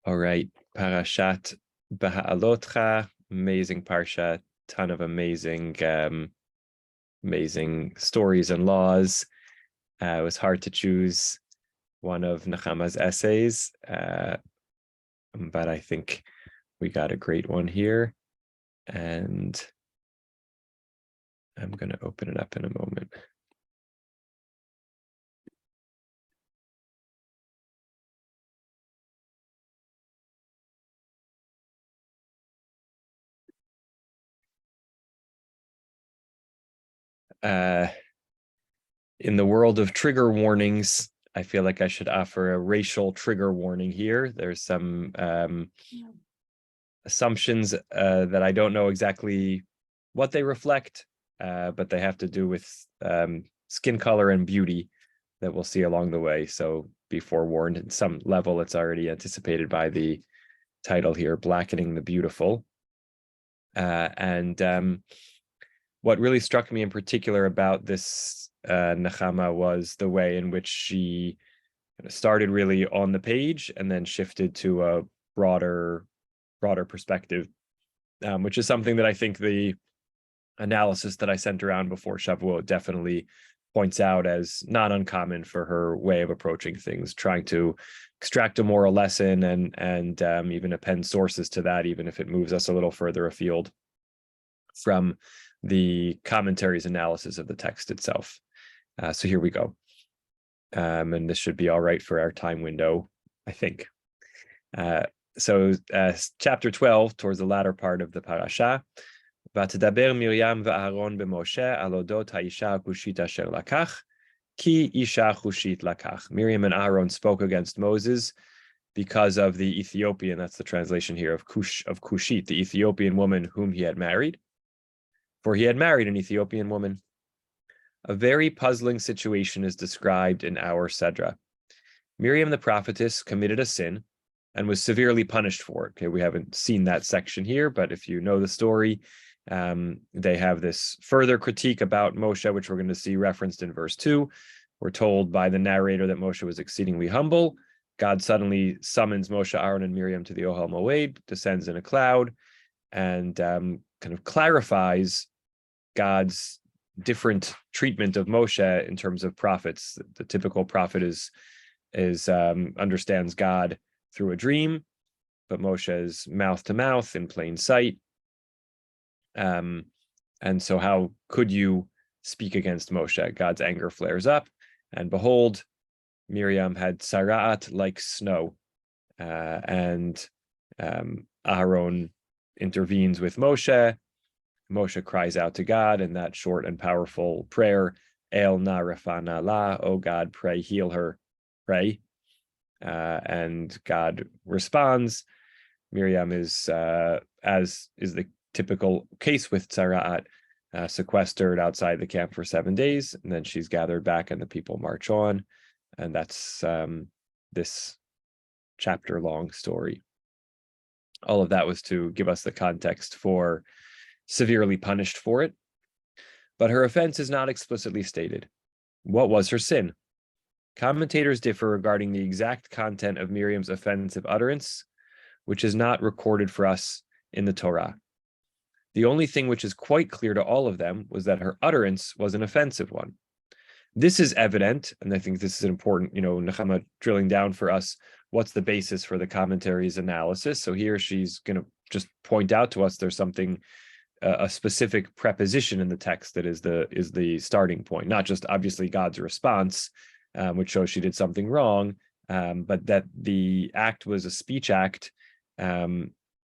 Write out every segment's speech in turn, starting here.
All right, Parashat Beha'alotcha, amazing Parsha, ton of amazing stories and laws. It was hard to choose one of Nechama's essays, but I think we got a great one here, and I'm going to open it up in a moment. In the world of trigger warnings, I feel like I should offer a racial trigger warning here. There's some assumptions that I don't know exactly what they reflect, but they have to do with skin color and beauty that we'll see along the way. So be forewarned. At some level, it's already anticipated by the title here, Blackening the Beautiful. And what really struck me in particular about this Nechama was the way in which she started really on the page and then shifted to a broader perspective, which is something that I think the analysis that I sent around before Shavuot definitely points out as not uncommon for her way of approaching things, trying to extract a moral lesson and even append sources to that, even if it moves us a little further afield from the commentaries analysis of the text itself. So here we go. And this should be all right for our time window, I think. So chapter 12, towards the latter part of the parasha, ותדבר מרים ואהרון במשה על אודות האישה הכושית אשר לקח, כי אישה כושית לקח. Miriam and Aaron spoke against Moses because of the Ethiopian, that's the translation here of Kushit, the Ethiopian woman whom he had married, for he had married an Ethiopian woman. A very puzzling situation is described in our Sedra. Miriam the prophetess committed a sin and was severely punished for it. Okay, we haven't seen that section here, but if you know the story, they have this further critique about Moshe, which we're going to see referenced in verse 2. We're told by the narrator that Moshe was exceedingly humble. God suddenly summons Moshe, Aaron, and Miriam to the Ohel Moed, descends in a cloud, and kind of clarifies God's different treatment of Moshe in terms of prophets. The typical prophet is understands God through a dream, but Moshe is mouth to mouth in plain sight. And so how could you speak against Moshe? God's anger flares up, and behold, Miriam had sara'at like snow, and Aharon intervenes with Moshe. Moshe cries out to God in that short and powerful prayer, El na refana la, oh God, pray, heal her, pray. And God responds. Miriam is, as is the typical case with Tzara'at, sequestered outside the camp for 7 days, and then she's gathered back and the people march on. And that's this chapter-long story. All of that was to give us the context for severely punished for it. But her offense is not explicitly stated. What was her sin? Commentators differ regarding the exact content of Miriam's offensive utterance, which is not recorded for us in the Torah. The only thing which is quite clear to all of them was that her utterance was an offensive one. This is evident, and I think this is important, Nechama drilling down for us, what's the basis for the commentary's analysis. So here she's going to just point out to us there's something, a specific preposition in the text that is the starting point, not just obviously God's response, which shows she did something wrong, but that the act was a speech act,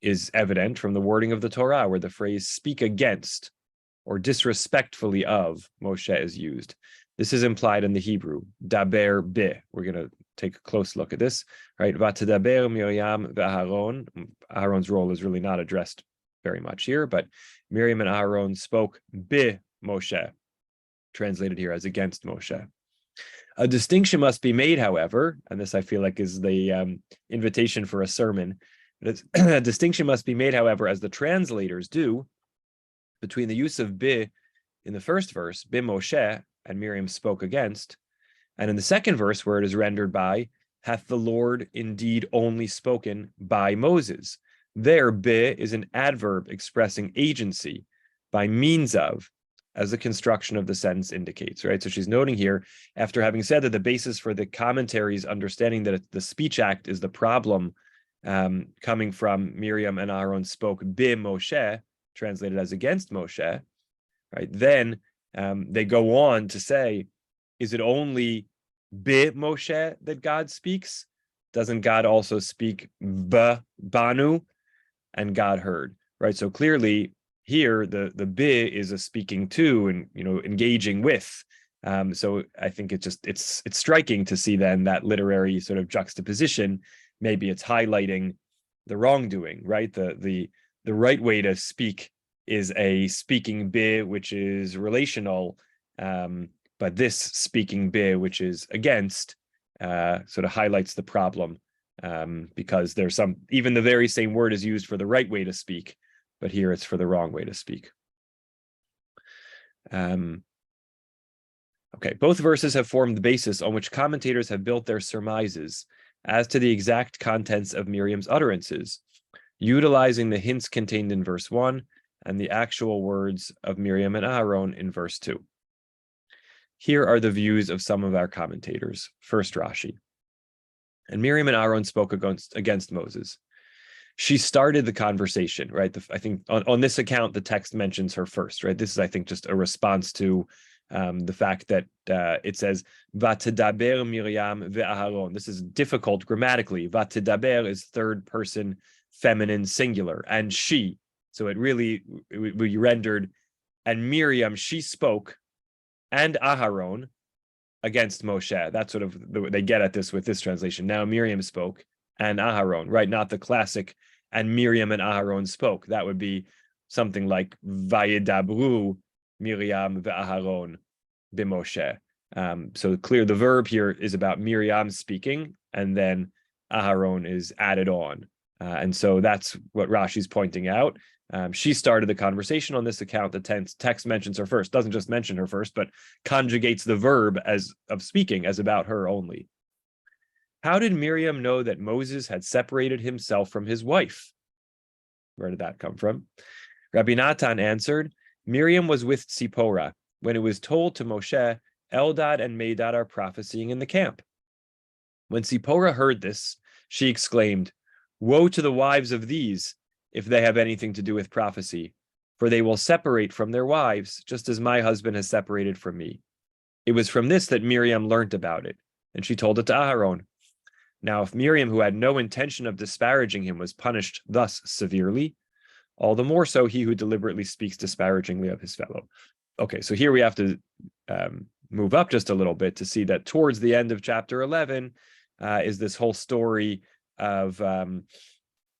is evident from the wording of the Torah, where the phrase speak against or disrespectfully of Moshe is used. This is implied in the Hebrew, daber be. We're going to take a close look at this, right? V'tadaber Miriam ve'Aaron. Aaron's role is really not addressed very much here, but Miriam and Aaron spoke be Moshe, translated here as against Moshe. A distinction must be made, however, and this I feel like is the invitation for a sermon. A distinction must be made, however, as the translators do, between the use of bi in the first verse, bi Moshe, and Miriam spoke against, and in the second verse, where it is rendered by hath the Lord indeed only spoken by Moses. There, be is an adverb expressing agency, by means of, as the construction of the sentence indicates, right? So she's noting here, after having said that the basis for the commentaries understanding that the speech act is the problem coming from Miriam and Aaron spoke be Moshe, translated as against Moshe, right? Then they go on to say, is it only be Moshe that God speaks? Doesn't God also speak banu? And God heard, right? So clearly here the be is a speaking to and engaging with. So I think it's striking to see then that literary sort of juxtaposition. Maybe it's highlighting the wrongdoing, right? The right way to speak is a speaking be, which is relational, but this speaking be, which is against, sort of highlights the problem, because there's even the very same word is used for the right way to speak, but here it's for the wrong way to speak. Okay, both verses have formed the basis on which commentators have built their surmises as to the exact contents of Miriam's utterances, utilizing the hints contained in verse 1 and the actual words of Miriam and Aaron in verse 2. Here are the views of some of our commentators. First, Rashi. And Miriam and Aaron spoke against Moses. She started the conversation, right? I think on this account, the text mentions her first, right? This is, I think, just a response to the fact that it says, Vatidaber Miriam ve'Aharon. This is difficult grammatically. Vatidaber is third person feminine singular, and she. So it really, we rendered, and Miriam, she spoke, and Aharon against Moshe. That's sort of they get at this with this translation. Now Miriam spoke and Aharon, right? Not the classic and Miriam and Aharon spoke. That would be something like Vayedabru Miriam ve'Aharon b'Moshe. So clear the verb here is about Miriam speaking, and then Aharon is added on. And so that's what Rashi's pointing out. She started the conversation on this account. The text mentions her first, doesn't just mention her first, but conjugates the verb of speaking as about her only. How did Miriam know that Moses had separated himself from his wife? Where did that come from? Rabbi Natan answered, Miriam was with Tzipporah when it was told to Moshe, Eldad and Medad are prophesying in the camp. When Tzipporah heard this, she exclaimed, woe to the wives of these, if they have anything to do with prophecy, for they will separate from their wives, just as my husband has separated from me. It was from this that Miriam learnt about it, and she told it to Aharon. Now, if Miriam, who had no intention of disparaging him, was punished thus severely, all the more so he who deliberately speaks disparagingly of his fellow. Okay, so here we have to move up just a little bit to see that towards the end of chapter 11 is this whole story of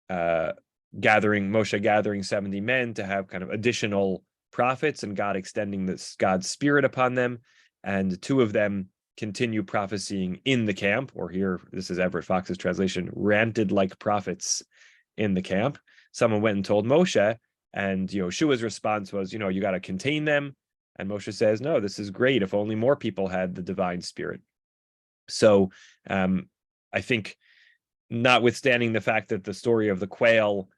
Moshe gathering 70 men to have kind of additional prophets, and God extending God's spirit upon them, and two of them continue prophesying in the camp, or here, this is Everett Fox's translation, ranted like prophets in the camp. Someone went and told Moshe, and Yeshua's response was, you got to contain them. And Moshe says, no, this is great. If only more people had the divine spirit. So I think, notwithstanding the fact that the story of the quail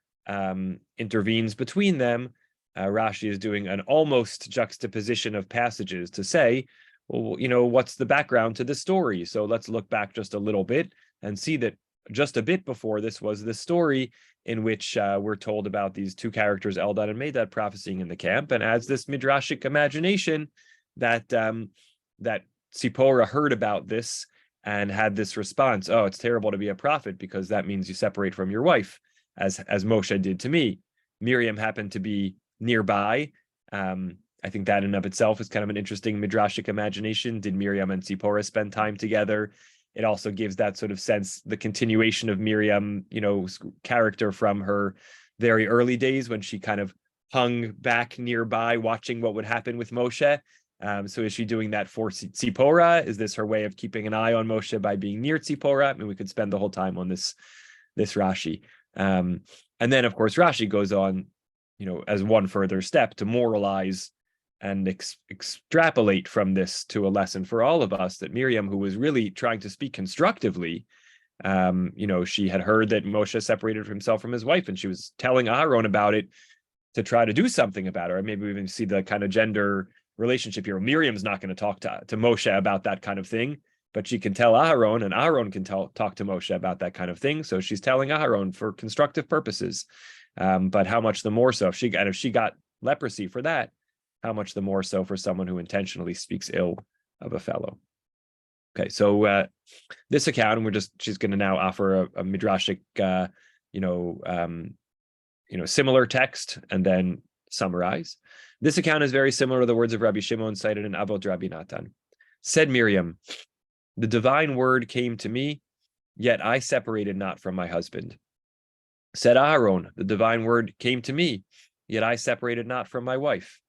intervenes between them, Rashi is doing an almost juxtaposition of passages to say, well, what's the background to the story? So let's look back just a little bit and see that just a bit before this was the story in which we're told about these two characters, Eldad and Medad, prophesying in the camp, and adds this midrashic imagination that that Tzipporah heard about this and had this response, oh, it's terrible to be a prophet because that means you separate from your wife, as Moshe did to me. Miriam happened to be nearby. I think that in of itself is kind of an interesting midrashic imagination. Did Miriam and Tzipporah spend time together? It also gives that sort of sense, the continuation of Miriam, character from her very early days when she kind of hung back nearby watching what would happen with Moshe. So is she doing that for Tzipporah? Is this her way of keeping an eye on Moshe by being near Tzipporah? I mean, we could spend the whole time on this Rashi. And then, of course, Rashi goes on, as one further step to moralize and extrapolate from this to a lesson for all of us, that Miriam, who was really trying to speak constructively, She had heard that Moshe separated himself from his wife, and she was telling Aaron about it to try to do something about it. Or maybe we even see the kind of gender relationship here. Miriam's not going to talk to Moshe about that kind of thing, but she can tell Aaron, and Aaron can talk to Moshe about that kind of thing. So she's telling Aaron for constructive purposes. But how much the more so if she got leprosy for that, how much the more so for someone who intentionally speaks ill of a fellow. Okay, so this account, she's going to now offer a midrashic, similar text and then summarize. This account is very similar to the words of Rabbi Shimon cited in Avot Rabbi Natan. Said Miriam, the divine word came to me, yet I separated not from my husband. Said Aaron, the divine word came to me, yet I separated not from my wife.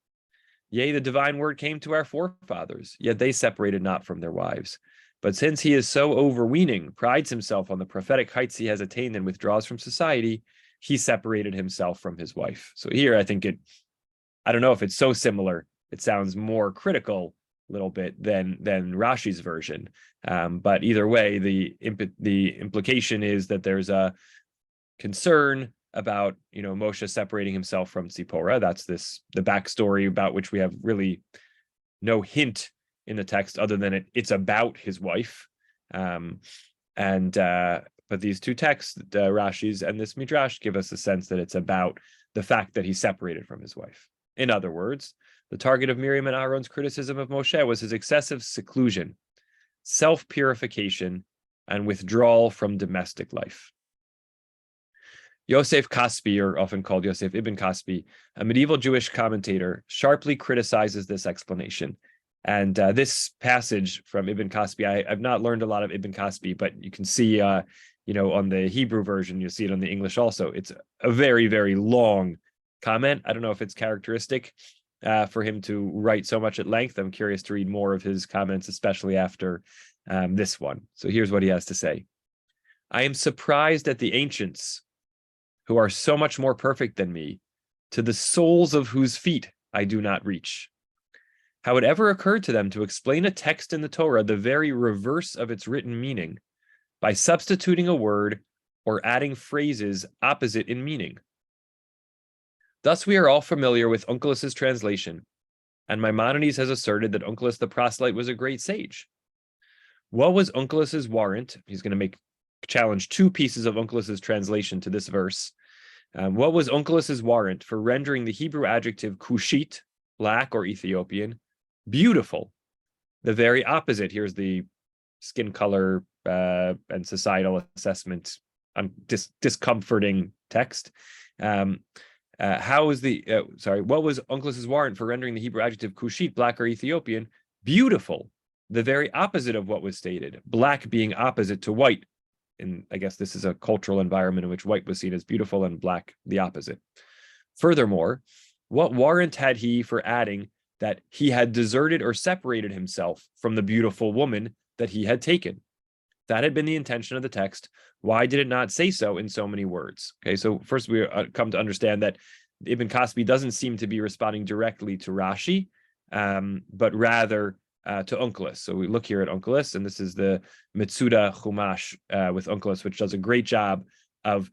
Yea, the divine word came to our forefathers, yet they separated not from their wives. But since he is so overweening, prides himself on the prophetic heights he has attained and withdraws from society, he separated himself from his wife. So here, I don't know if it's so similar. It sounds more critical a little bit than Rashi's version. But either way, the implication is that there's a concern about Moshe separating himself from Tzipora. That's the backstory about which we have really no hint in the text other than it's about his wife. But these two texts, Rashi's and this Midrash, give us a sense that it's about the fact that he separated from his wife. In other words, the target of Miriam and Aaron's criticism of Moshe was his excessive seclusion, self-purification, and withdrawal from domestic life. Yosef Kaspi, or often called Yosef ibn Kaspi, a medieval Jewish commentator, sharply criticizes this explanation. And this passage from Ibn Kaspi, I've not learned a lot of Ibn Kaspi, but you can see, on the Hebrew version, you'll see it on the English also. It's a very, very long comment. I don't know if it's characteristic for him to write so much at length. I'm curious to read more of his comments, especially after this one. So here's what he has to say. I am surprised at the ancients, who are so much more perfect than me, to the soles of whose feet I do not reach. How it ever occurred to them to explain a text in the Torah the very reverse of its written meaning by substituting a word or adding phrases opposite in meaning. Thus we are all familiar with Onkelos' translation, and Maimonides has asserted that Onkelos the proselyte was a great sage. What was Onkelos' warrant? He's going to challenge two pieces of Onkelos' translation to this verse. What was Onkelos' warrant for rendering the Hebrew adjective kushit, black or Ethiopian, beautiful? The very opposite. Here's the skin color and societal assessment discomforting text. What was Onkelos' warrant for rendering the Hebrew adjective kushit, black or Ethiopian, beautiful? The very opposite of what was stated, black being opposite to white. And I guess this is a cultural environment in which white was seen as beautiful and black the opposite. Furthermore, what warrant had he for adding that he had deserted or separated himself from the beautiful woman that he had taken? That had been the intention of the text. Why did it not say so in so many words? Okay, so first we come to understand that Ibn Kaspi doesn't seem to be responding directly to Rashi, but rather to Onkelos. So we look here at Onkelos, and this is the Metzuda Chumash with Onkelos, which does a great job of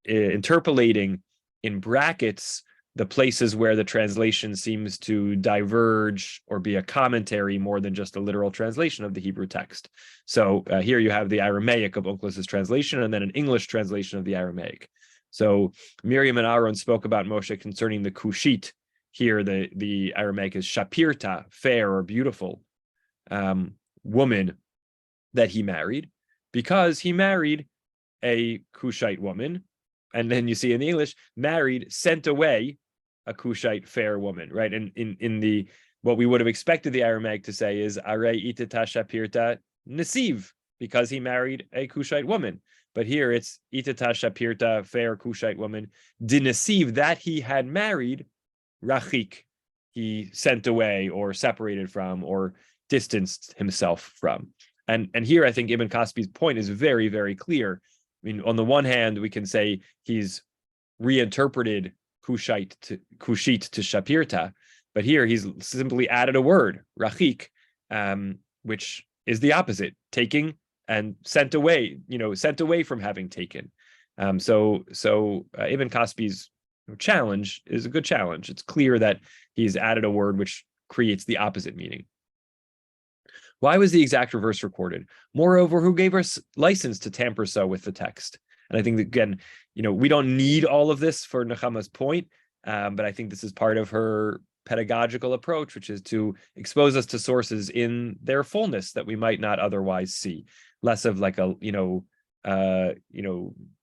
interpolating in brackets the places where the translation seems to diverge or be a commentary more than just a literal translation of the Hebrew text. So here you have the Aramaic of Onkelos' translation and then an English translation of the Aramaic. So Miriam and Aaron spoke about Moshe concerning the Kushit. Here, the Aramaic is Shapirta, fair or beautiful woman that he married, because he married a Cushite woman. And then you see in the English, sent away a Cushite fair woman, right? And in the what we would have expected the Aramaic to say is Are itata Shapirta Nesiv, because he married a Cushite woman. But here it's itata Shapirta, fair Cushite woman, dinesiv, that he had married, Rachik, he sent away or separated from or distanced himself from. And here I think Ibn Kaspi's point is very, very clear. I mean, on the one hand, we can say he's reinterpreted Kushite to Shapirta, but here he's simply added a word, Rachik, which is the opposite, taking and sent away from having taken. So Ibn Caspi's challenge is a good challenge. It's clear that he's added a word which creates the opposite meaning. Why was the exact reverse recorded? Moreover, who gave us license to tamper so with the text? And I think that, again, we don't need all of this for Nechama's point, but I think this is part of her pedagogical approach, which is to expose us to sources in their fullness that we might not otherwise see. Less of like a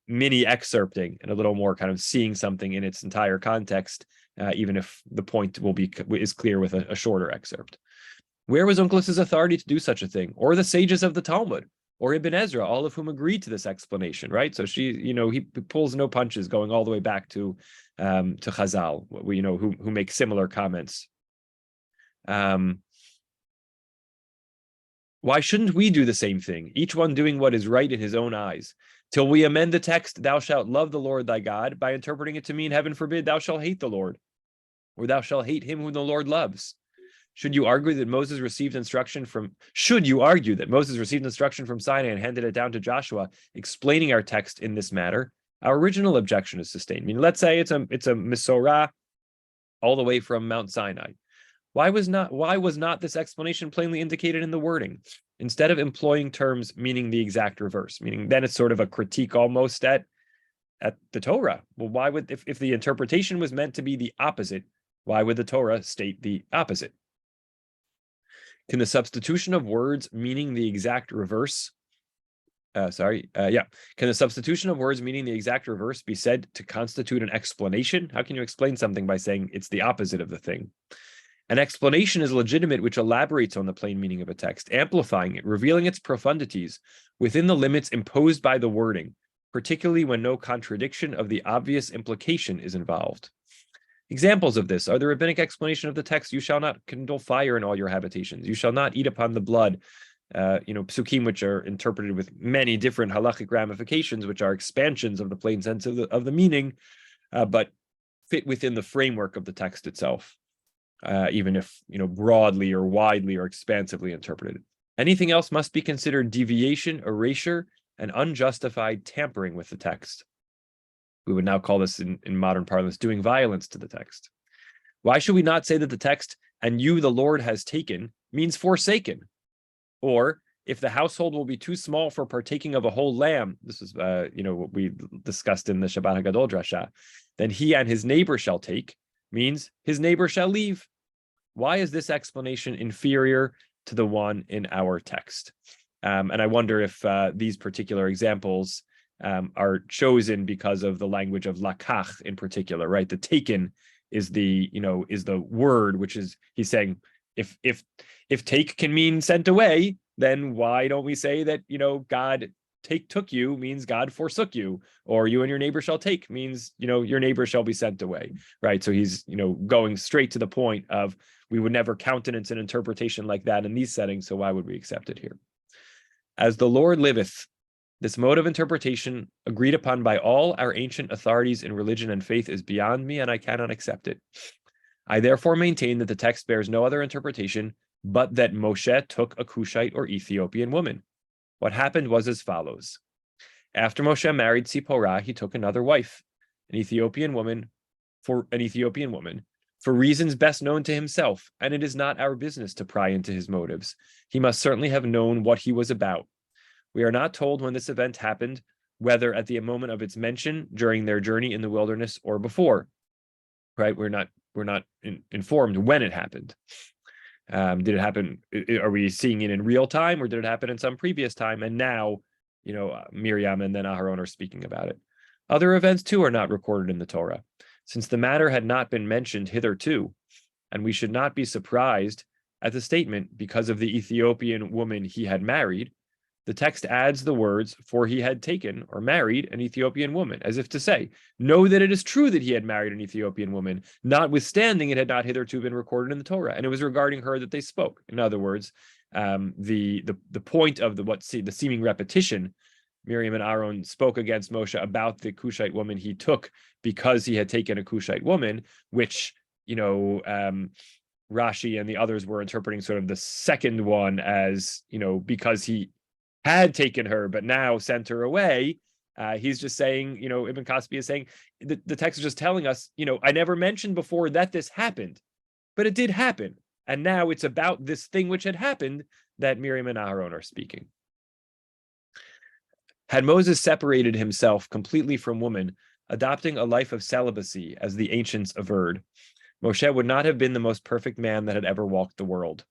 mini excerpting and a little more kind of seeing something in its entire context, even if the point is clear with a shorter excerpt. Where was Onkelos' authority to do such a thing, or the sages of the Talmud, or Ibn Ezra, all of whom agreed to this explanation, right? So he pulls no punches, going all the way back to Chazal, who make similar comments. Why shouldn't we do the same thing, each one doing what is right in his own eyes, till we amend the text, thou shalt love the Lord thy God, by interpreting it to mean, heaven forbid, thou shalt hate the Lord, or thou shalt hate him whom the Lord loves? Should you argue that Moses received instruction from Sinai and handed it down to Joshua, explaining our text in this matter? Our original objection is sustained. I mean, let's say it's a Mesorah all the way from Mount Sinai. Why was not this explanation plainly indicated in the wording, instead of employing terms meaning the exact reverse? Meaning then it's sort of a critique almost at the Torah. Well, why would, if the interpretation was meant to be the opposite, why would the Torah state the opposite? Can the substitution of words meaning the exact reverse Can the substitution of words meaning the exact reverse be said to constitute an explanation? How can you explain something by saying it's the opposite of the thing? An explanation is legitimate which elaborates on the plain meaning of a text, amplifying it, revealing its profundities within the limits imposed by the wording, particularly when no contradiction of the obvious implication is involved. Examples of this are the rabbinic explanation of the text, you shall not kindle fire in all your habitations, you shall not eat upon the blood, psukim which are interpreted with many different halachic ramifications, which are expansions of the plain sense of the meaning, but fit within the framework of the text itself, even if broadly or widely or expansively interpreted. Anything else must be considered deviation, erasure, and unjustified tampering with the text. We would now call this in modern parlance doing violence to the text. Why should we not say that the text, and you the Lord has taken, means forsaken? Or, if the household will be too small for partaking of a whole lamb, this is what we discussed in the Shabbat HaGadol drasha, then he and his neighbor shall take, means his neighbor shall leave. Why is this explanation inferior to the one in our text? And I wonder if these particular examples are chosen because of the language of lakach in particular, right? The taken is the word, which is, he's saying, if take can mean sent away, then why don't we say that God took you means God forsook you, or you and your neighbor shall take means your neighbor shall be sent away, right? So he's going straight to the point of, we would never countenance an interpretation like that in these settings, so why would we accept it here? As the Lord liveth, this mode of interpretation agreed upon by all our ancient authorities in religion and faith is beyond me, and I cannot accept it. I therefore maintain that the text bears no other interpretation but that Moshe took a Cushite or Ethiopian woman. What happened was as follows. After Moshe married Tzipporah, he took another wife, an Ethiopian woman, for reasons best known to himself, and it is not our business to pry into his motives. He must certainly have known what he was about. We are not told when this event happened, whether at the moment of its mention during their journey in the wilderness or before. Right? We're not informed when it happened. Did it happen? Are we seeing it in real time, or did it happen in some previous time? And now, Miriam and then Aharon are speaking about it. Other events too are not recorded in the Torah, since the matter had not been mentioned hitherto, and we should not be surprised at the statement because of the Ethiopian woman he had married. The text adds the words, for he had taken or married an Ethiopian woman, as if to say, know that it is true that he had married an Ethiopian woman, notwithstanding it had not hitherto been recorded in the Torah, and it was regarding her that they spoke. In other words, the point of the seeming repetition, Miriam and Aaron spoke against Moshe about the Cushite woman he took because he had taken a Cushite woman, which Rashi and the others were interpreting sort of the second one as because he had taken her, but now sent her away. He's just saying, Ibn Kasbi is saying, the text is just telling us, I never mentioned before that this happened, but it did happen. And now it's about this thing which had happened that Miriam and Aharon are speaking. Had Moses separated himself completely from woman, adopting a life of celibacy, as the ancients averred, Moshe would not have been the most perfect man that had ever walked the world.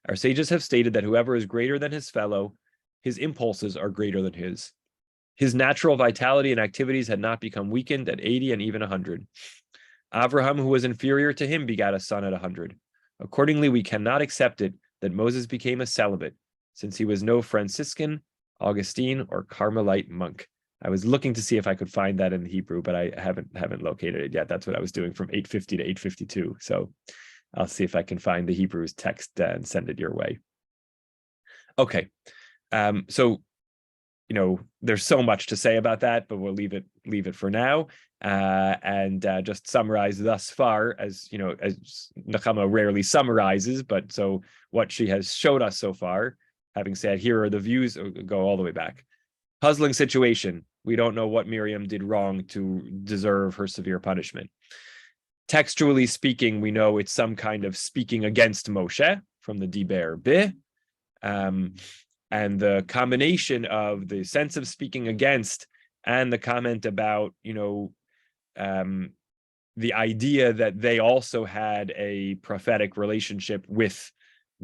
Our sages have stated that whoever is greater than his fellow, his impulses are greater than his. His natural vitality and activities had not become weakened at 80 and even 100. Avraham, who was inferior to him, begat a son at 100. Accordingly, we cannot accept it that Moses became a celibate, since he was no Franciscan, Augustine, or Carmelite monk. I was looking to see if I could find that in Hebrew, but I haven't located it yet. That's what I was doing from 850 to 852. So I'll see if I can find the Hebrew's text and send it your way. Okay, so there's so much to say about that, but we'll leave it for now. And just summarize thus far, as Nechama rarely summarizes, but so what she has showed us so far, having said, here are the views, go all the way back. Puzzling situation. We don't know what Miriam did wrong to deserve her severe punishment. Textually speaking, we know it's some kind of speaking against Moshe from the Diber Bih. And the combination of the sense of speaking against and the comment about, the idea that they also had a prophetic relationship with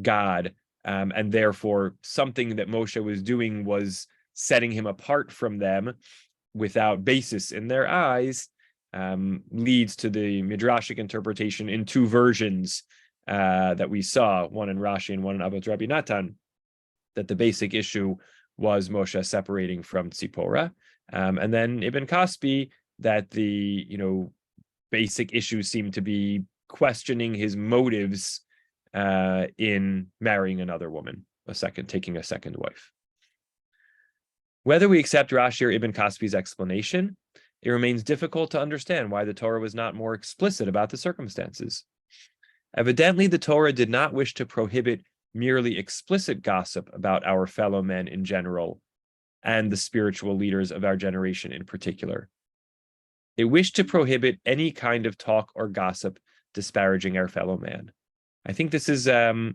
God, and therefore something that Moshe was doing was setting him apart from them without basis in their eyes, leads to the midrashic interpretation in two versions that we saw, one in Rashi and one in Abbot Rabbi Natan, that the basic issue was Moshe separating from Tzipora, and then Ibn Kasbi, that the basic issues seem to be questioning his motives in marrying another woman, taking a second wife. Whether we accept Rashi or Ibn Kasbi's explanation, it remains difficult to understand why the Torah was not more explicit about the circumstances. Evidently, the Torah did not wish to prohibit merely explicit gossip about our fellow men in general and the spiritual leaders of our generation in particular. It wished to prohibit any kind of talk or gossip disparaging our fellow man. I think this is a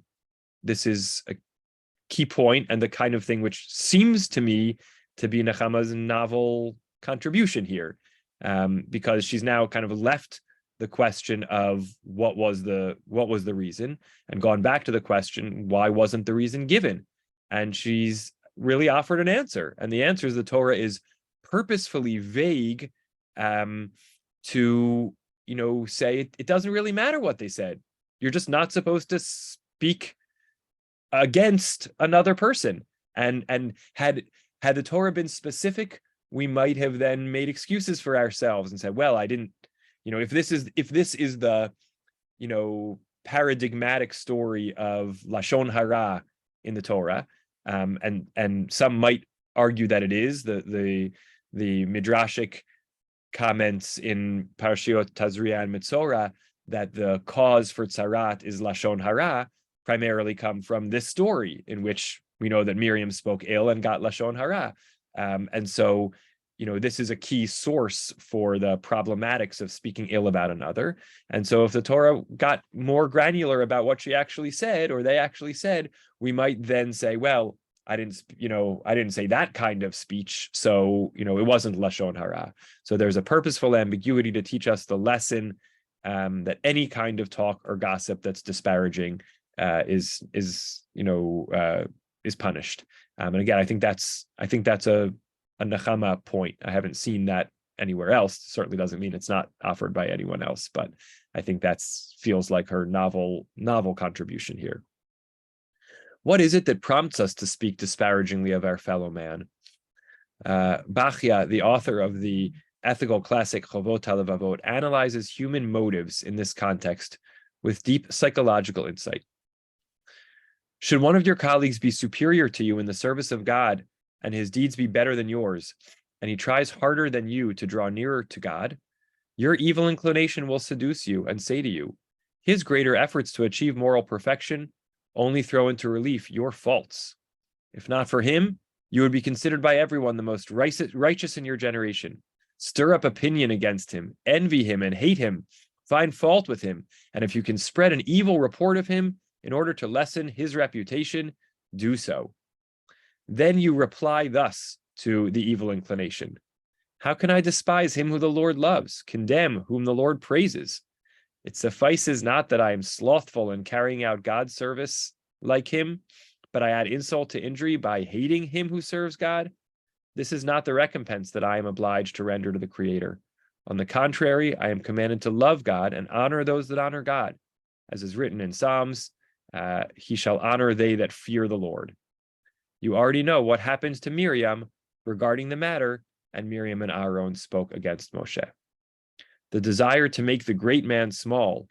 key point, and the kind of thing which seems to me to be Nechama's novel contribution here, because she's now kind of left the question of what was the reason and gone back to the question, why wasn't the reason given? And she's really offered an answer. And the answer is the Torah is purposefully vague to say it doesn't really matter what they said. You're just not supposed to speak against another person. And had the Torah been specific, we might have then made excuses for ourselves and said, well, I didn't, if this is the paradigmatic story of Lashon Hara in the Torah, and some might argue that it is the midrashic comments in Parashiot Tazria and Mitzorah that the cause for tzarat is Lashon Hara primarily come from this story, in which we know that Miriam spoke ill and got Lashon Hara. And so, this is a key source for the problematics of speaking ill about another. And so if the Torah got more granular about what she actually said, or they actually said, we might then say, well, I didn't say that kind of speech, so it wasn't Lashon Hara. So there's a purposeful ambiguity to teach us the lesson that any kind of talk or gossip that's disparaging is punished. And again, I think that's a Nechama point. I haven't seen that anywhere else. Certainly doesn't mean it's not offered by anyone else, but I think that feels like her novel contribution here. What is it that prompts us to speak disparagingly of our fellow man? Bachya, the author of the ethical classic Chovot HaLevavot, analyzes human motives in this context with deep psychological insight. Should one of your colleagues be superior to you in the service of God, and his deeds be better than yours, and he tries harder than you to draw nearer to God, your evil inclination will seduce you and say to you, his greater efforts to achieve moral perfection only throw into relief your faults. If not for him, You would be considered by everyone the most righteous in your generation. Stir up opinion against him, envy him and hate him, find fault with him, and if you can spread an evil report of him in order to lessen his reputation, do so. Then you reply thus to the evil inclination: how can I despise him who the Lord loves, condemn whom the Lord praises? It suffices not that I am slothful in carrying out God's service like him, but I add insult to injury by hating him who serves God. This is not the recompense that I am obliged to render to the Creator. On the contrary, I am commanded to love God and honor those that honor God. As is written in Psalms, he shall honor they that fear the Lord. You already know what happens to Miriam regarding the matter, and Miriam and Aaron spoke against Moshe. The desire to make the great man small,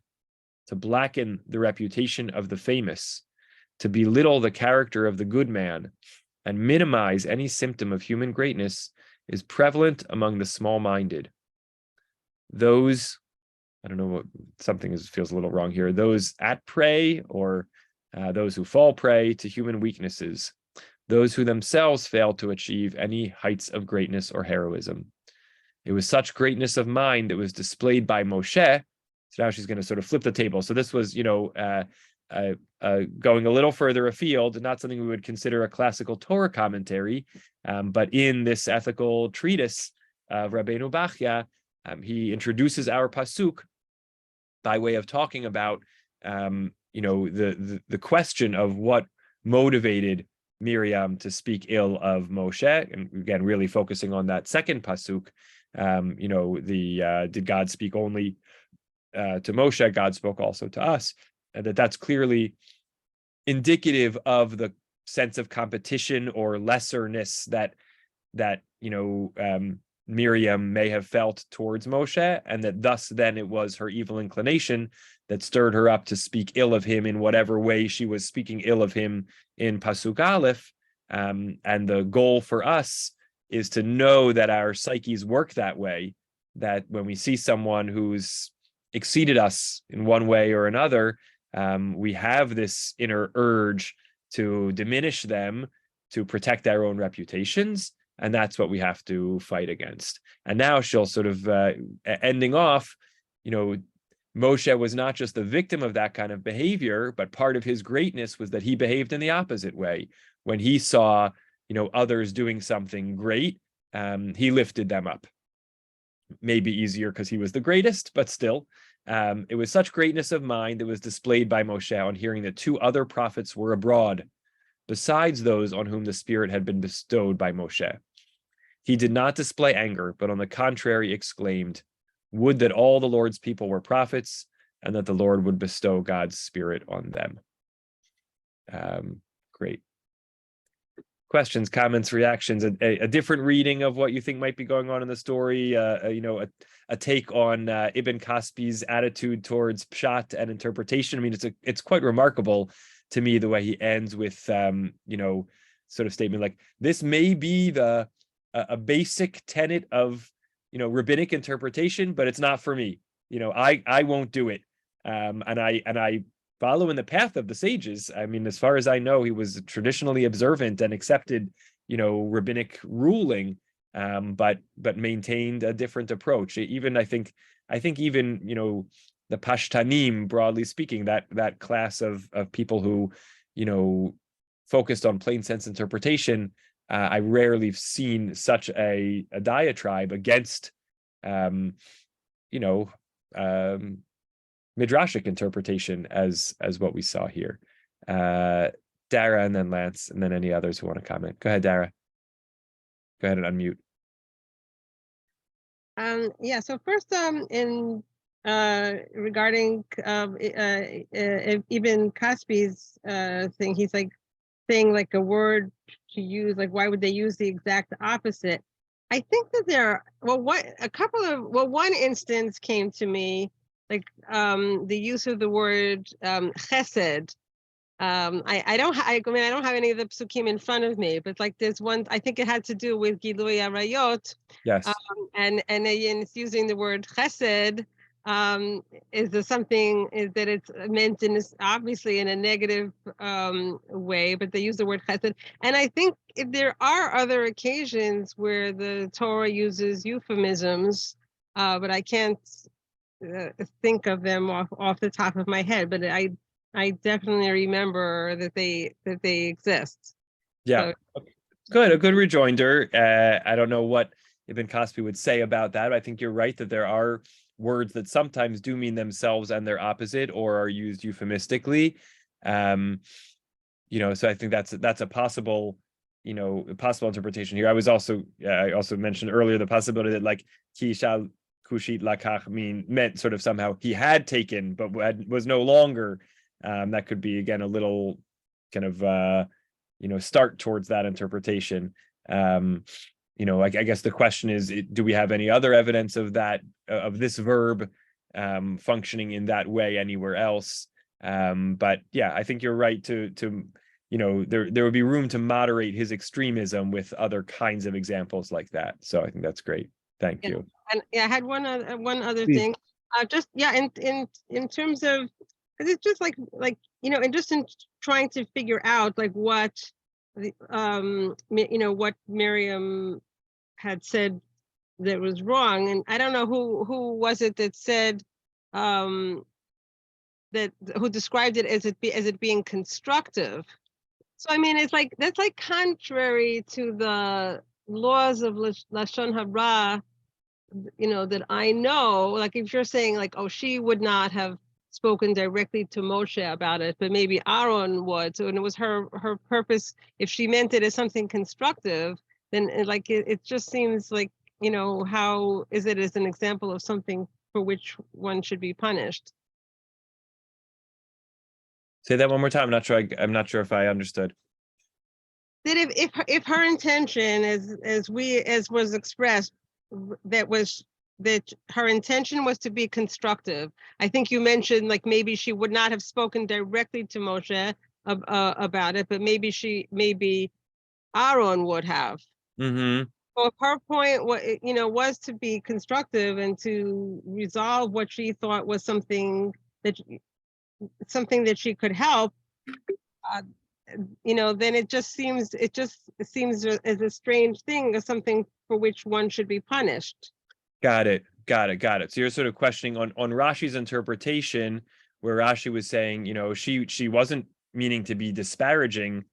to blacken the reputation of the famous, to belittle the character of the good man, and minimize any symptom of human greatness is prevalent among the small-minded. Those, I don't know what, something feels a little wrong here, those at prey, or those who fall prey to human weaknesses, those who themselves fail to achieve any heights of greatness or heroism. It was such greatness of mind that was displayed by Moshe. So now she's going to sort of flip the table. So this was, going a little further afield, not something we would consider a classical Torah commentary, but in this ethical treatise of Rabbeinu Bachya, he introduces our pasuk by way of talking about, the question of what motivated Miriam to speak ill of Moshe, and again, really focusing on that second pasuk. Did God speak only to Moshe? God spoke also to us, and that's clearly indicative of the sense of competition or lesserness that Miriam may have felt towards Moshe, and that thus then it was her evil inclination that stirred her up to speak ill of him in whatever way she was speaking ill of him in Pasuk Aleph. And the goal for us is to know that our psyches work that way, that when we see someone who's exceeded us in one way or another, we have this inner urge to diminish them, to protect our own reputations, and that's what we have to fight against. And now she'll sort of ending off, Moshe was not just the victim of that kind of behavior, but part of his greatness was that he behaved in the opposite way. When he saw, others doing something great, he lifted them up. Maybe easier because he was the greatest, but still, it was such greatness of mind that was displayed by Moshe on hearing that 2 other prophets were abroad, besides those on whom the Spirit had been bestowed by Moshe. He did not display anger, but on the contrary exclaimed, "Would that all the Lord's people were prophets, and that the Lord would bestow God's Spirit on them." Great. Questions, comments, reactions, a different reading of what you think might be going on in the story, a take on Ibn Caspi's attitude towards Pshat and interpretation. I mean, it's quite remarkable to me the way he ends with, sort of statement like, this may be a basic tenet of, rabbinic interpretation, but it's not for me. I won't do it. And I follow in the path of the sages. I mean, as far as I know, he was traditionally observant and accepted, rabbinic ruling, but maintained a different approach. Even I think even, the Pashtanim, broadly speaking, that class of people who, focused on plain sense interpretation, I rarely have seen such a diatribe against, midrashic interpretation as what we saw here. Dara, and then Lance, and then any others who want to comment. Go ahead, Dara. Go ahead and unmute. So first, in regarding Ibn Caspi's thing, he's like saying like a word to use, like why would they use the exact opposite? I think that there are one instance came to me, like the use of the word chesed. I don't have any of the psukim in front of me, but like there's one, I think it had to do with Gilui Arayot. Yes. And it's using the word chesed Is there something is that it's meant in this obviously in a negative way, but they use the word chesed. And I think if there are other occasions where the Torah uses euphemisms, but I can't think of them off the top of my head. But I definitely remember that they exist. Yeah, So good. A good rejoinder. I don't know what Ibn Kaspi would say about that. I think you're right that there are words that sometimes do mean themselves and their opposite or are used euphemistically. So I think that's a possible, possible interpretation here. I also mentioned earlier the possibility that like Kishal Kushit Lakach meant sort of somehow he had taken but was no longer. That could be again a little kind of start towards that interpretation. I guess the question is, do we have any other evidence of that, of this verb functioning in that way anywhere else? But yeah, I think you're right to there would be room to moderate his extremism with other kinds of examples like that. So I think that's great. Thank you. And I had one other Please. thing. Just in terms of, because it's just like and just in trying to figure out like what the what Miriam had said that was wrong, and I don't know who was it that said that who described it as it being constructive. So I mean, it's like that's like contrary to the laws of Lashon Hara, that I know. Like if you're saying like, oh, she would not have spoken directly to Moshe about it, but maybe Aaron would. So and it was her purpose. If she meant it as something constructive, then it just seems like, how is it as an example of something for which one should be punished? Say that one more time. I'm not sure if I understood. That if her intention, as was expressed, that her intention was to be constructive. I think you mentioned like maybe she would not have spoken directly to Moshe about it, but maybe Aaron would have. Mm-hmm. Well, if her point was to be constructive and to resolve what she thought was something that she could help, then it seems as a strange thing, as something for which one should be punished. Got it. So you're sort of questioning on Rashi's interpretation, where Rashi was saying, she wasn't meaning to be disparaging.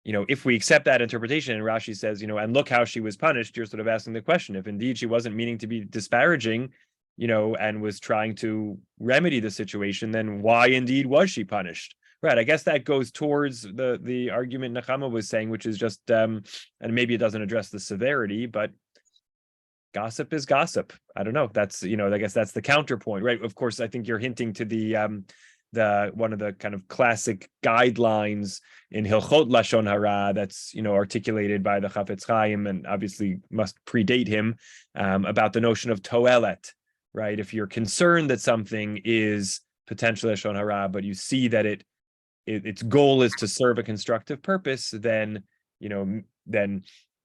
If we accept that interpretation, and Rashi says, and look how she was punished, you're sort of asking the question, if indeed she wasn't meaning to be disparaging, and was trying to remedy the situation, then why indeed was she punished? Right. I guess that goes towards the argument Nechama was saying, which is just, and maybe it doesn't address the severity, but gossip is gossip. I don't know. That's, I guess that's the counterpoint, right? Of course, I think you're hinting to the one of the kind of classic guidelines in Hilchot Lashon Hara that's, articulated by the Chafetz Chaim and obviously must predate him, about the notion of toelet, right? If you're concerned that something is potentially Lashon Hara, but you see that its goal is to serve a constructive purpose, then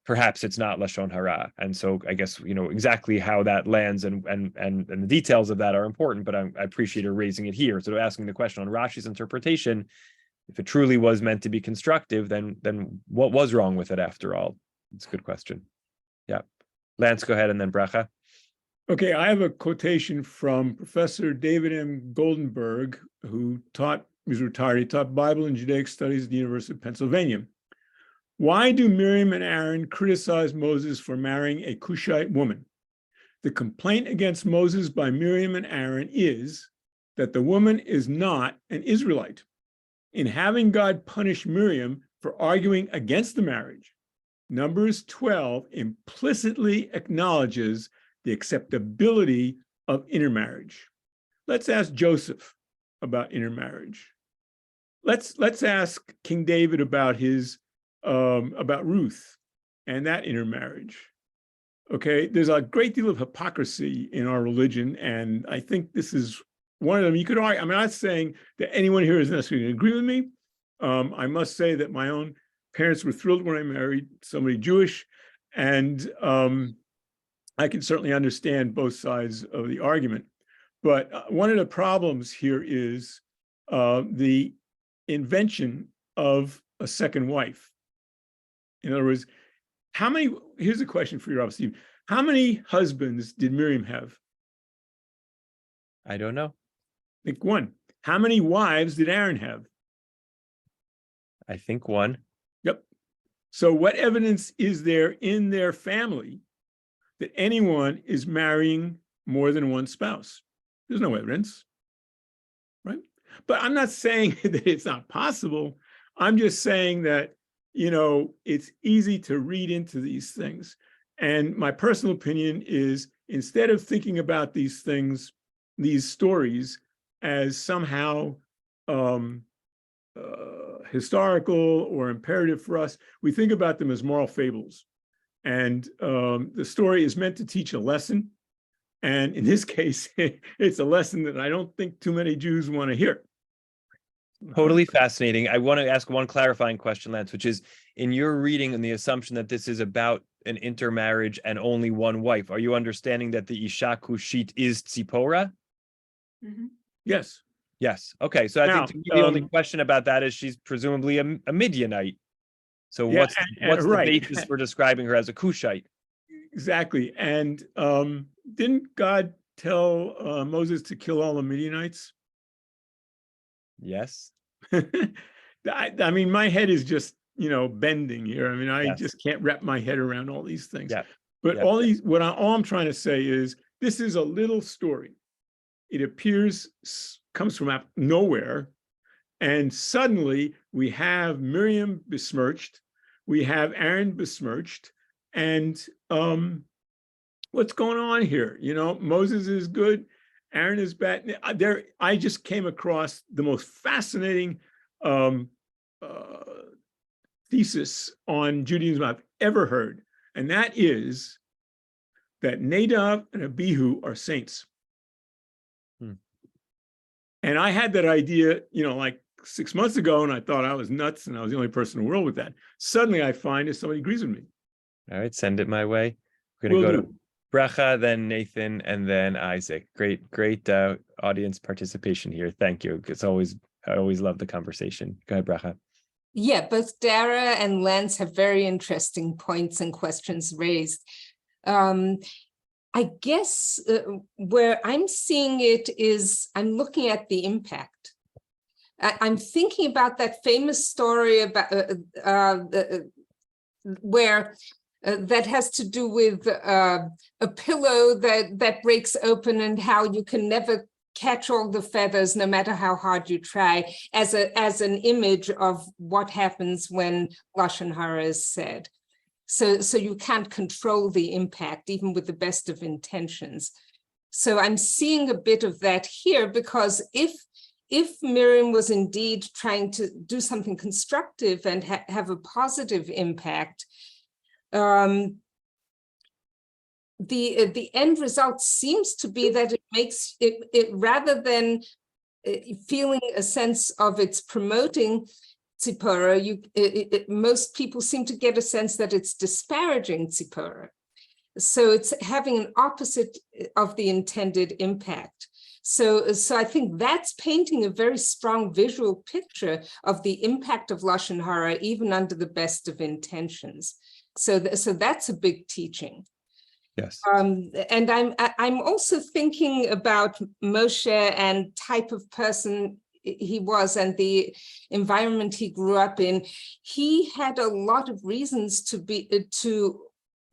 perhaps it's not Lashon Hara. And so I guess, exactly how that lands and the details of that are important, but I appreciate her raising it here. So asking the question on Rashi's interpretation, if it truly was meant to be constructive, then what was wrong with it after all? It's a good question. Yeah. Lance, go ahead, and then Bracha. Okay, I have a quotation from Professor David M. Goldenberg, who was retired. He taught Bible and Judaic Studies at the University of Pennsylvania. Why do Miriam and Aaron criticize Moses for marrying a Cushite woman? The complaint against Moses by Miriam and Aaron is that the woman is not an Israelite. In having God punish Miriam for arguing against the marriage, Numbers 12 implicitly acknowledges the acceptability of intermarriage. Let's ask Joseph about intermarriage. Let's ask King David about about Ruth and that intermarriage. Okay, there's a great deal of hypocrisy in our religion, and I think this is one of them. You could argue, I'm not saying that anyone here is necessarily going to agree with me. I must say that my own parents were thrilled when I married somebody Jewish, and I can certainly understand both sides of the argument. But one of the problems here is the invention of a second wife. In other words, here's a question for you, Steve. How many husbands did Miriam have? I don't know. I think one. How many wives did Aaron have? I think one. Yep. So what evidence is there in their family that anyone is marrying more than one spouse? There's no evidence, right? But I'm not saying that it's not possible. I'm just saying that, it's easy to read into these things. And my personal opinion is, instead of thinking about these things, these stories, as somehow historical or imperative for us, we think about them as moral fables. And the story is meant to teach a lesson. And in this case, it's a lesson that I don't think too many Jews want to hear. Totally fascinating. I want to ask one clarifying question, Lance, which is, in your reading and the assumption that this is about an intermarriage and only one wife, are you understanding that the Isha Kushit is Tzipora? Mm-hmm. Yes. Yes. Okay. So I think to me, the only question about that is she's presumably a Midianite. So yeah, what's the right. basis for describing her as a Cushite? Exactly. And didn't God tell Moses to kill all the Midianites? Yes. I mean, my head is just, bending here. I mean, I Yes. just can't wrap my head around all these things. Yeah. But Yeah. all I'm trying to say is, this is a little story. It comes from nowhere. And suddenly we have Miriam besmirched. We have Aaron besmirched. And what's going on here? Moses is good. Aaron is bad. I just came across the most fascinating thesis on Judaism I've ever heard. And that is that Nadab and Abihu are saints. And I had that idea, like 6 months ago, and I thought I was nuts and I was the only person in the world with that. Suddenly I find that somebody agrees with me. All right, send it my way. We're going to go to Bracha, then Nathan, and then Isaac. Great audience participation here. Thank you. I always love the conversation. Go ahead, Bracha. Yeah, both Dara and Lance have very interesting points and questions raised. I guess where I'm seeing it is, I'm looking at the impact. I'm thinking about that famous story about where that has to do with a pillow that breaks open and how you can never catch all the feathers no matter how hard you try, as an image of what happens when Lashon Hara is said. So you can't control the impact, even with the best of intentions. So I'm seeing a bit of that here, because if Miriam was indeed trying to do something constructive and have a positive impact, the end result seems to be that it makes it rather than feeling a sense of it's promoting Tzipora, most people seem to get a sense that it's disparaging Tzipora. So it's having an opposite of the intended impact. So I think that's painting a very strong visual picture of the impact of Lashon Hara, even under the best of intentions. So that's a big teaching. Yes. And I'm also thinking about Moshe and type of person he was and the environment he grew up in. He had a lot of reasons to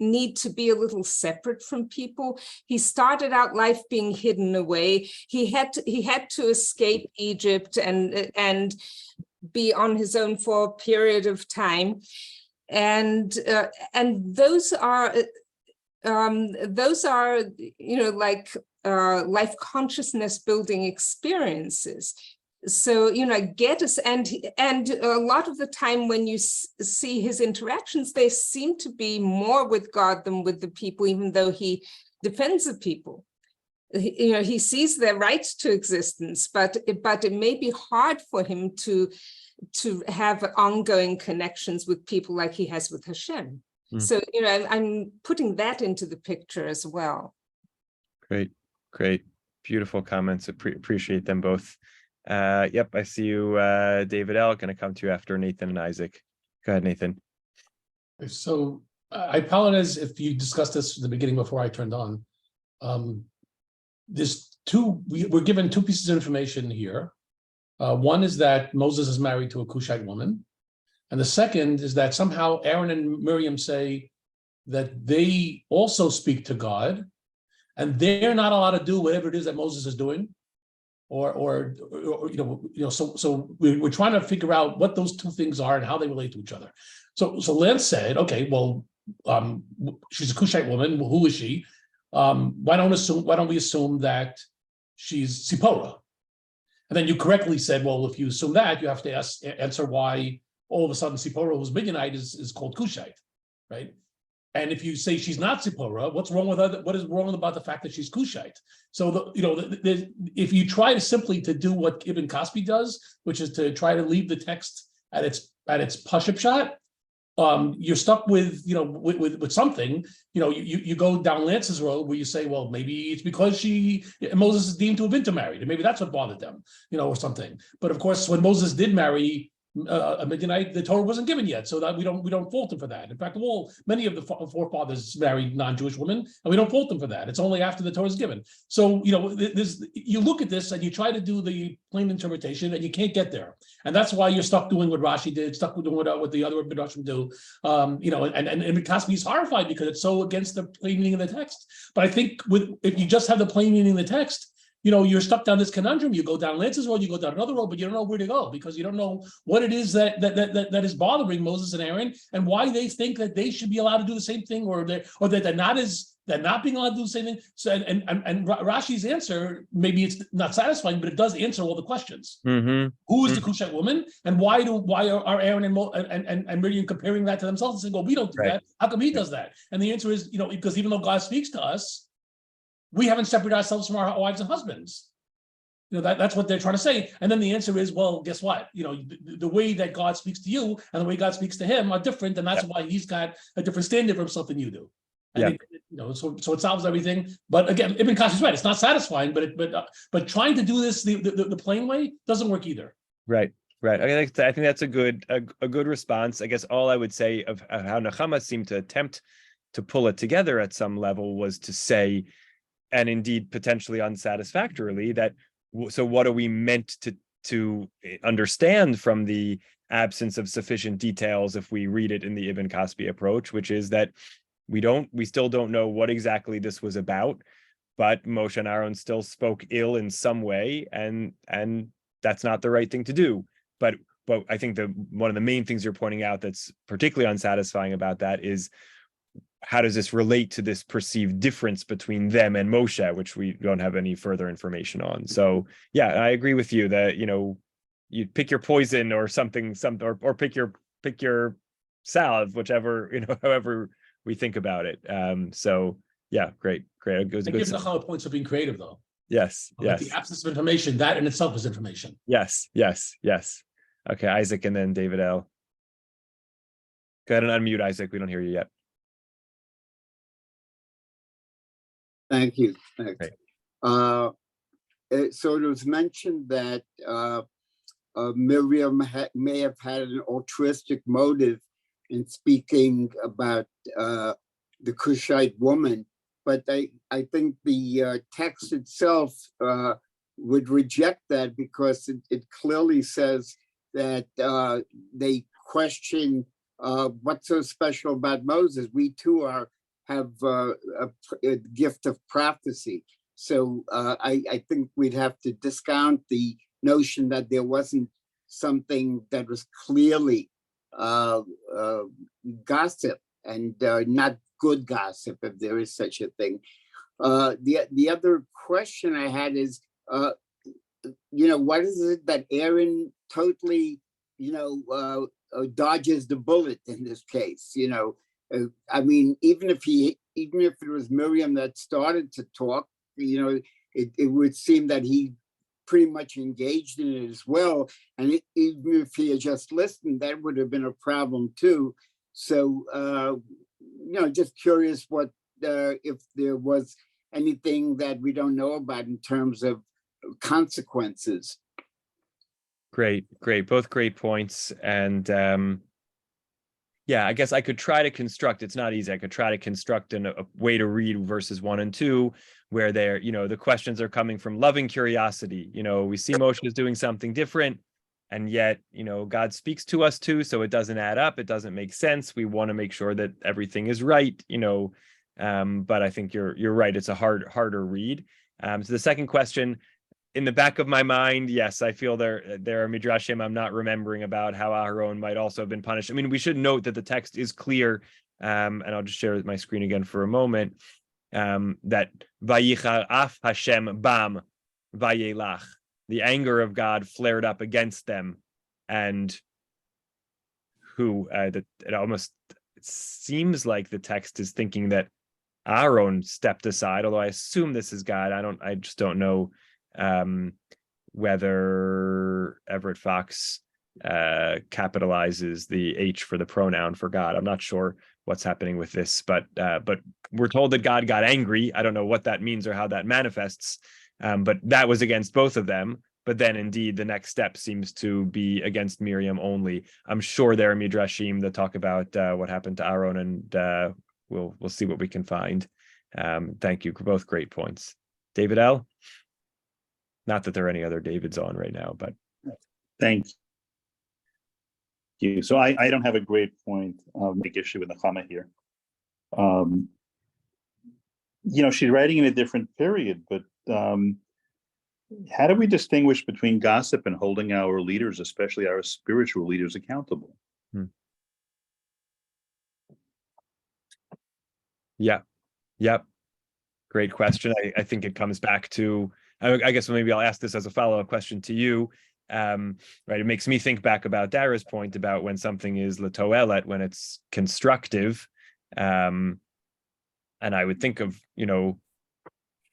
need to be a little separate from people. He started out life being hidden away. He had to escape Egypt and be on his own for a period of time. And those are like life consciousness building experiences. So, get us, and a lot of the time when you see his interactions, they seem to be more with God than with the people, even though he defends the people. He sees their right to existence, but it may be hard for him to have ongoing connections with people like he has with Hashem. So, I'm putting that into the picture as well. Great. Beautiful comments. Appreciate them both. Yep, I see you, David L. Going to come to you after Nathan and Isaac. Go ahead, Nathan. So I apologize if you discussed this at the beginning before I turned on. We're given two pieces of information here. One is that Moses is married to a Cushite woman. And the second is that somehow Aaron and Miriam say that they also speak to God, and they're not allowed to do whatever it is that Moses is doing. Or so we're trying to figure out what those two things are and how they relate to each other. So Lance said, okay, well, she's a Cushite woman. Well, who is she? Why don't we assume that she's Zipporah? And then you correctly said, well, if you assume that, you have to answer why all of a sudden Zipporah, who's Midianite, is called Cushite, right? And if you say she's not Zipporah, what's wrong with her? What is wrong about the fact that she's Cushite? So if you try to simply to do what Ibn Kaspi does, which is to try to leave the text at its Pashup shot, you're stuck with with something. You go down Lance's road where you say, well, maybe it's because Moses is deemed to have intermarried, and maybe that's what bothered them, or something. But of course, when Moses did marry a Midianite, the Torah wasn't given yet, so that we don't fault him for that. In fact, many of the forefathers married non-Jewish women, and we don't fault them for that. It's only after the Torah is given. So you look at this and you try to do the plain interpretation, and you can't get there, and that's why you're stuck doing what Rashi did, stuck doing what the other Midrashim do. And Kaspi is horrified because it's so against the plain meaning of the text. But I think if you just have the plain meaning of the text, you're stuck down this conundrum. You go down Lance's road, you go down another road, but you don't know where to go because you don't know what it is that is bothering Moses and Aaron, and why they think that they should be allowed to do the same thing, or that they're not being allowed to do the same thing. So and Rashi's answer, maybe it's not satisfying, but it does answer all the questions. Mm-hmm. Who is the Cushite woman, and why are Aaron and Miriam comparing that to themselves and saying, "Well, we don't do that. How come he does that?" And the answer is, because even though God speaks to us, we haven't separated ourselves from our wives and husbands. That's what they're trying to say. And then the answer is, well, guess what? The way that God speaks to you and the way God speaks to him are different, and that's why he's got a different standard for himself than you do. And so it solves everything. But again, Ibn Kaspi is right. It's not satisfying, but trying to do this the plain way doesn't work either. Right. I think that's a good response. I guess all I would say of how Nechama seemed to attempt to pull it together at some level was to say, and indeed potentially unsatisfactorily, that so what are we meant to understand from the absence of sufficient details if we read it in the Ibn Kaspi approach, which is that we still don't know what exactly this was about, but Moshe and Aaron still spoke ill in some way, and that's not the right thing to do. But I think one of the main things you're pointing out that's particularly unsatisfying about that is, how does this relate to this perceived difference between them and Moshe, which we don't have any further information on? So yeah, I agree with you that you pick your poison or something, or pick your salve, whichever however we think about it. So yeah, great. It was a good. Gives the points of being creative, though. Yes. The absence of information, that in itself is information. Yes. Okay, Isaac, and then David L. Go ahead and unmute, Isaac. We don't hear you yet. Thank you. Thanks. So it was mentioned that Miriam may have had an altruistic motive in speaking about the Cushite woman, but I think the text itself would reject that, because it clearly says that they question what's so special about Moses. We too have a gift of prophecy. So I think we'd have to discount the notion that there wasn't something that was clearly gossip, and not good gossip, if there is such a thing. The other question I had is, what is it that Aaron totally, dodges the bullet in this case? I mean, even if it was Miriam that started to talk, it would seem that he pretty much engaged in it as well. And even if he had just listened, that would have been a problem too. So, just curious what if there was anything that we don't know about in terms of consequences. Great. Both great points. And yeah, I guess I could try to construct, it's not easy. I could try to construct a way to read verses 1 and 2, where they're, the questions are coming from loving curiosity. We see Moshe is doing something different, and yet, God speaks to us too, so it doesn't add up. It doesn't make sense. We want to make sure that everything is right, but I think you're right. It's a harder read. So the second question, in the back of my mind, yes, I feel there are midrashim I'm not remembering about how Aharon might also have been punished. I mean, we should note that the text is clear, and I'll just share my screen again for a moment, that Vayichar af Hashem bam vayelach, the anger of God flared up against them, and it seems like the text is thinking that Aharon stepped aside, although I assume this is God. I just don't know whether Everett Fox capitalizes the H for the pronoun for God. I'm not sure what's happening with this, but we're told that God got angry. I don't know what that means or how that manifests, but that was against both of them. But then indeed the next step seems to be against Miriam only. I'm sure there are midrashim that talk about what happened to Aaron, and we'll see what we can find. Thank you, both great points. David L. Not that there are any other Davids on right now, but thank you. So I don't have a great point of make issue with the Nechama here. She's writing in a different period, but how do we distinguish between gossip and holding our leaders, especially our spiritual leaders, accountable? Yeah. Yep. Great question. I think it comes back to, I guess maybe I'll ask this as a follow-up question to you. Right. It makes me think back about Dara's point about when something is latoelet, when it's constructive. And I would think of,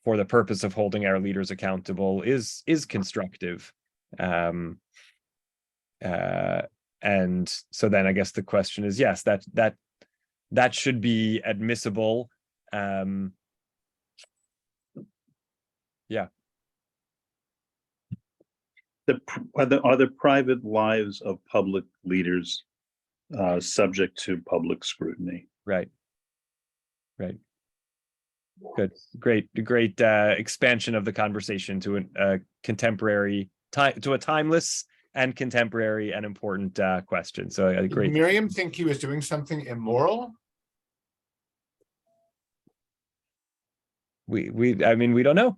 for the purpose of holding our leaders accountable is constructive. And so then I guess the question is, yes, that should be admissible. Yeah. Are the private lives of public leaders subject to public scrutiny? Right. Good. Great expansion of the conversation to a contemporary time, to a timeless and contemporary and important question. So great. Did Miriam think he was doing something immoral? We don't know.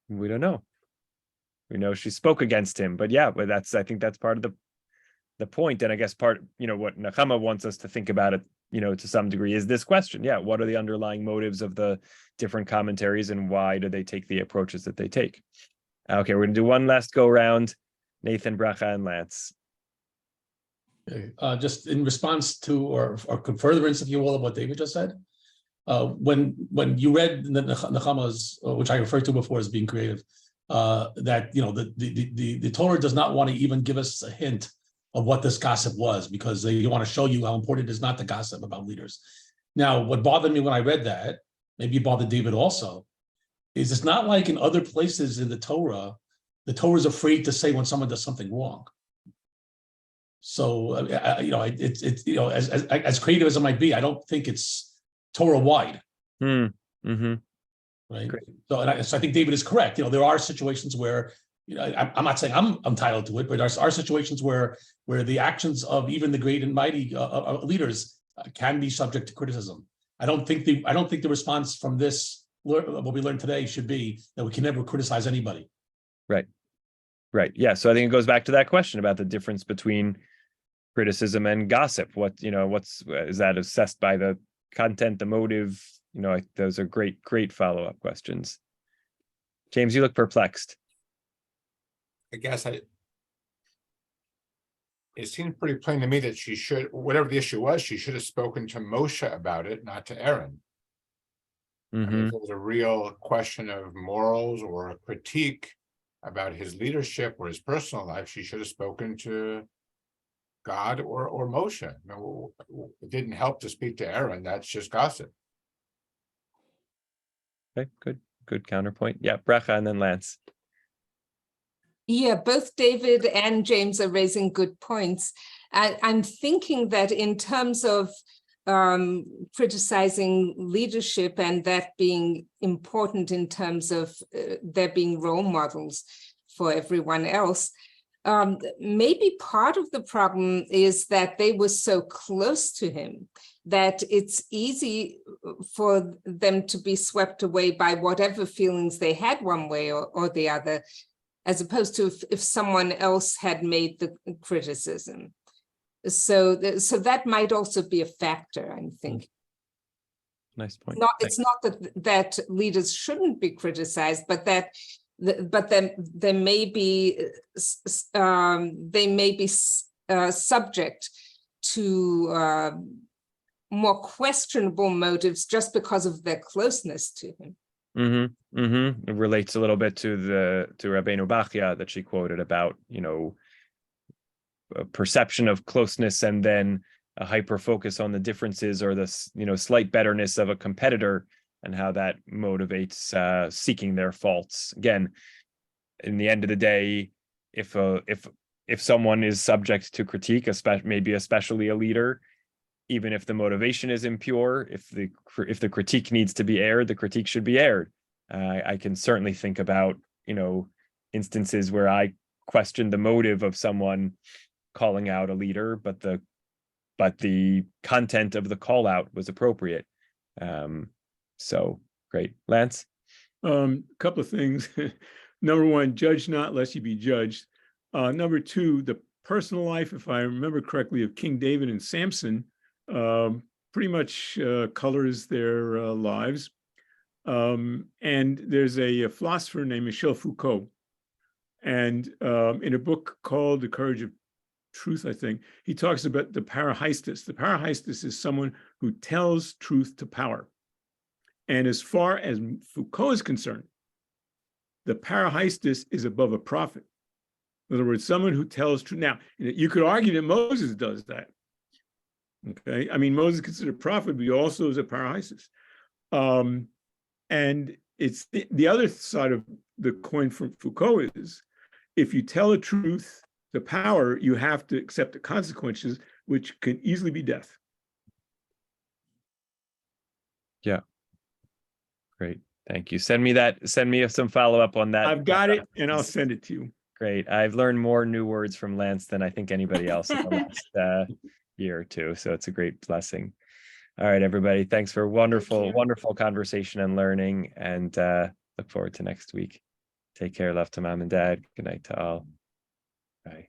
We don't know. We know she spoke against him, but yeah, but I think that's part of the point. And I guess what Nechama wants us to think about it, to some degree, is this question. Yeah, what are the underlying motives of the different commentaries, and why do they take the approaches that they take? Okay, we're gonna do one last go round. Nathan, Bracha, and Lance. Just in response to, or furtherance, if you will, of what David just said. When you read the Nechama's, which I referred to before as being creative, that the Torah does not want to even give us a hint of what this gossip was, because they want to show you how important it is not to gossip about leaders. Now, what bothered me when I read that, maybe it bothered David also, is it's not like in other places in the Torah is afraid to say when someone does something wrong. So as creative as it might be, I don't think it's Torah wide. Mm-hmm. Right. Great. So I think David is correct. There are situations where, I'm not saying I'm entitled to it, but there are situations where the actions of even the great and mighty leaders can be subject to criticism. I don't think the response from this, what we learned today, should be that we can never criticize anybody. Right. Yeah. So I think it goes back to that question about the difference between criticism and gossip. Is that assessed by the content, the motive? Those are great follow-up questions. James, you look perplexed. I guess it seems pretty plain to me that she should, whatever the issue was, she should have spoken to Moshe about it, not to Aaron. Mm-hmm. I mean, if it was a real question of morals or a critique about his leadership or his personal life, she should have spoken to God or Moshe. No, it didn't help to speak to Aaron. That's just gossip. Okay, good counterpoint. Yeah, Bracha and then Lance. Yeah, both David and James are raising good points. I'm thinking that in terms of criticizing leadership and that being important in terms of there being role models for everyone else, maybe part of the problem is that they were so close to him that it's easy for them to be swept away by whatever feelings they had one way or the other, as opposed to if someone else had made the criticism. So that might also be a factor, I think. Nice point. It's not that leaders shouldn't be criticized, but that then there may be they may be subject to more questionable motives just because of their closeness to him. It relates a little bit to Rabbeinu Bachya that she quoted about, a perception of closeness and then a hyper focus on the differences or the slight betterness of a competitor and how that motivates seeking their faults. Again, in the end of the day, if someone is subject to critique, maybe especially a leader, even if the motivation is impure, if the critique needs to be aired, the critique should be aired. I can certainly think about instances where I questioned the motive of someone calling out a leader, but the content of the call out was appropriate. So great, Lance. Couple of things. Number one, judge not lest you be judged. Number two, the personal life, if I remember correctly, of King David and Samson pretty much colors their lives. And there's a philosopher named Michel Foucault. And in a book called The Courage of Truth, I think, he talks about the parahistus. The parahistus is someone who tells truth to power. And as far as Foucault is concerned, the parahistus is above a prophet. In other words, someone who tells truth. Now, you could argue that Moses does that. Okay, I mean, Moses is considered a prophet, but he also is a parahistus. And it's the other side of the coin from Foucault is, if you tell the truth, the power, you have to accept the consequences, which can easily be death. Yeah. Great. Thank you. Send me some follow-up on that. I've got it and I'll send it to you. Great. I've learned more new words from Lance than I think anybody else in the last year or two. So it's a great blessing. All right, everybody. Thanks for wonderful conversation and learning, and look forward to next week. Take care. Love to mom and dad. Good night to all. Bye.